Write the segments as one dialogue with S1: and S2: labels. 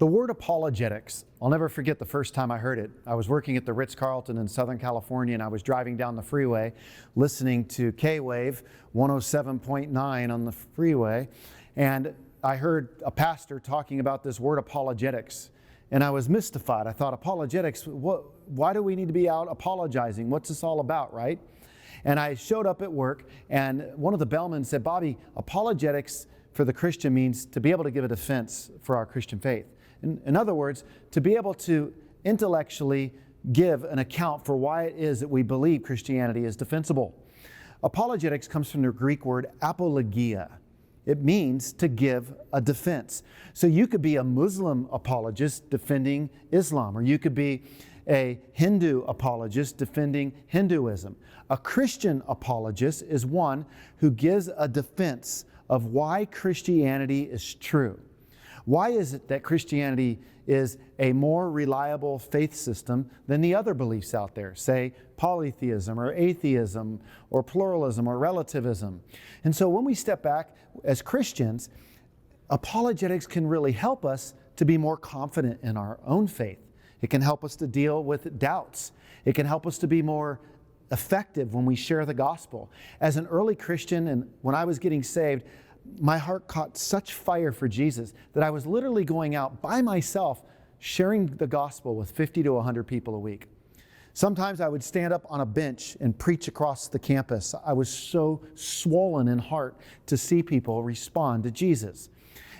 S1: The word apologetics, I'll never forget the first time I heard it. I was working at the Ritz-Carlton in Southern California, and I was driving down the freeway listening to K-Wave 107.9 on the freeway, and I heard a pastor talking about this word apologetics, and I was mystified. I thought, apologetics, why do we need to be out apologizing? What's this all about, right? And I showed up at work, and one of the bellmen said, Bobby, apologetics for the Christian means to be able to give a defense for our Christian faith. In other words, to be able to intellectually give an account for why it is that we believe Christianity is defensible. Apologetics comes from the Greek word apologia. It means to give a defense. So you could be a Muslim apologist defending Islam, or you could be a Hindu apologist defending Hinduism. A Christian apologist is one who gives a defense of why Christianity is true. Why is it that Christianity is a more reliable faith system than the other beliefs out there, say polytheism or atheism or pluralism or relativism? And so when we step back as Christians, apologetics can really help us to be more confident in our own faith. It can help us to deal with doubts. It can help us to be more effective when we share the gospel. As an early Christian, and when I was getting saved, my heart caught such fire for Jesus that I was literally going out by myself sharing the gospel with 50 to 100 people a week. Sometimes I would stand up on a bench and preach across the campus. I was so swollen in heart to see people respond to Jesus.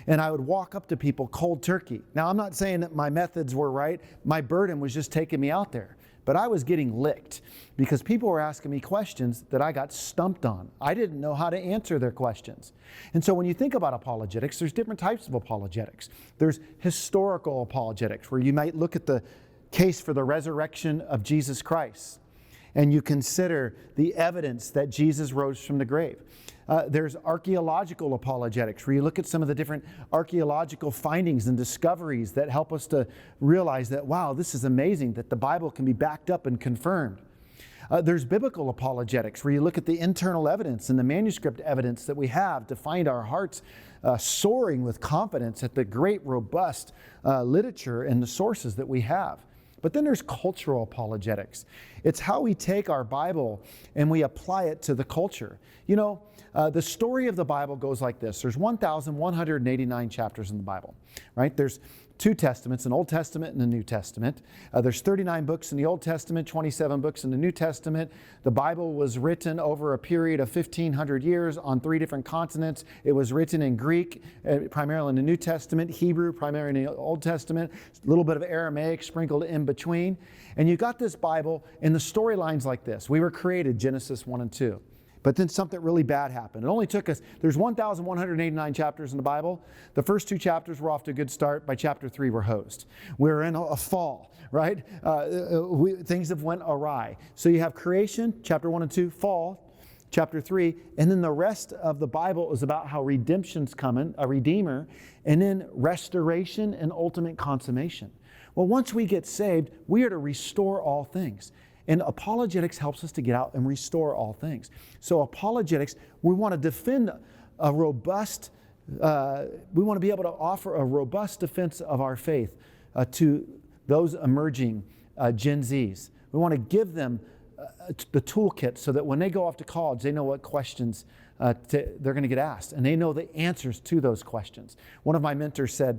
S1: And I would walk up to people cold turkey. Now, I'm not saying that my methods were right. My burden was just taking me out there. But I was getting licked because people were asking me questions that I got stumped on. I didn't know how to answer their questions. And so when you think about apologetics, there's different types of apologetics. There's historical apologetics, where you might look at the case for the resurrection of Jesus Christ, and you consider the evidence that Jesus rose from the grave. There's archaeological apologetics, where you look at some of the different archaeological findings and discoveries that help us to realize that, wow, this is amazing that the Bible can be backed up and confirmed. There's biblical apologetics, where you look at the internal evidence and the manuscript evidence that we have to find our hearts soaring with confidence at the great, robust literature and the sources that we have. But then there's cultural apologetics. It's how we take our Bible and we apply it to the culture. You know, the story of the Bible goes like this. There's 1,189 chapters in the Bible, right? There's two testaments, an Old Testament and a New Testament. There's 39 books in the Old Testament, 27 books in the New Testament. The Bible was written over a period of 1,500 years on 3 different continents. It was written in Greek, primarily in the New Testament, Hebrew, primarily in the Old Testament, a little bit of Aramaic sprinkled in between. And you got this Bible, and the storyline's like this. We were created, Genesis 1 and 2. But then something really bad happened. It only took us, there's 1,189 chapters in the Bible. The first 2 chapters were off to a good start. By chapter 3, we're hosed. We're in a fall, right? Things have went awry. So you have creation, chapter 1 and 2, fall, chapter 3, and then the rest of the Bible is about how redemption's coming, a redeemer, and then restoration and ultimate consummation. Well, once we get saved, we are to restore all things. And apologetics helps us to get out and restore all things. So apologetics, we want to defend a robust, we want to be able to offer a robust defense of our faith to those emerging Gen Zs. We want to give them the toolkit so that when they go off to college, they know what questions they're going to get asked. And they know the answers to those questions. One of my mentors said,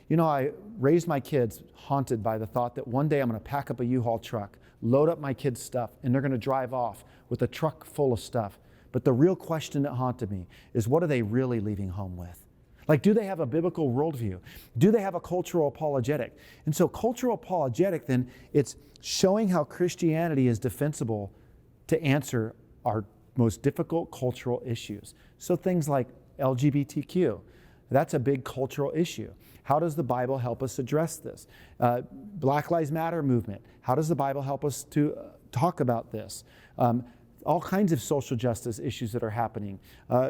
S1: you know, I raised my kids haunted by the thought that one day I'm going to pack up a U-Haul truck, load up my kids' stuff, and they're going to drive off with a truck full of stuff. But the real question that haunted me is, what are they really leaving home with? Like, do they have a biblical worldview? Do they have a cultural apologetic? And so cultural apologetic, then, it's showing how Christianity is defensible to answer our most difficult cultural issues. So things like LGBTQ, that's a big cultural issue. How does the Bible help us address this? Black Lives Matter movement. How does the Bible help us to talk about this? All kinds of social justice issues that are happening.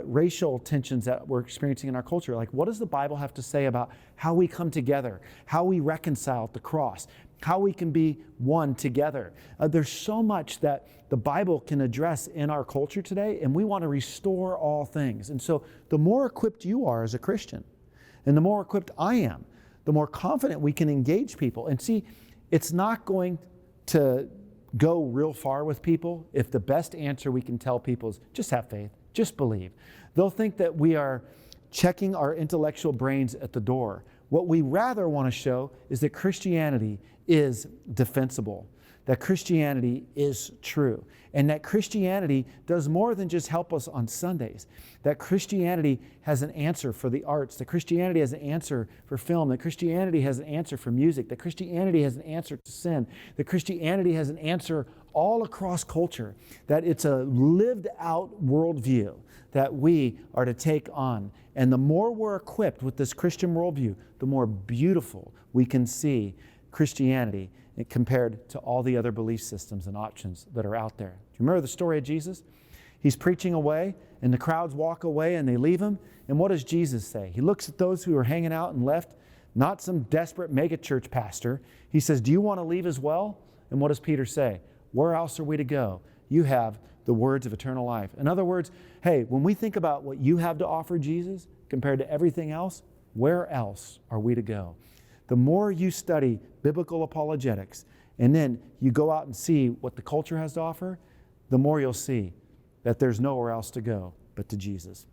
S1: Racial tensions that we're experiencing in our culture. Like, what does the Bible have to say about how we come together? How we reconcile at the cross? How we can be one together? There's so much that the Bible can address in our culture today, and we want to restore all things. And so the more equipped you are as a Christian, and the more equipped I am, the more confident we can engage people. And see, it's not going to go real far with people if the best answer we can tell people is just have faith, just believe. They'll think that we are checking our intellectual brains at the door. What we rather want to show is that Christianity is defensible, that Christianity is true, and that Christianity does more than just help us on Sundays, that Christianity has an answer for the arts, that Christianity has an answer for film, that Christianity has an answer for music, that Christianity has an answer to sin, that Christianity has an answer all across culture, that it's a lived out worldview that we are to take on. And the more we're equipped with this Christian worldview, the more beautiful we can see Christianity compared to all the other belief systems and options that are out there. Do you remember the story of Jesus? He's preaching away, and the crowds walk away and they leave him. And what does Jesus say? He looks at those who are hanging out and left, not some desperate megachurch pastor. He says, do you want to leave as well? And what does Peter say? Where else are we to go? You have the words of eternal life. In other words, hey, when we think about what you have to offer, Jesus, compared to everything else, where else are we to go? The more you study biblical apologetics, and then you go out and see what the culture has to offer, the more you'll see that there's nowhere else to go but to Jesus.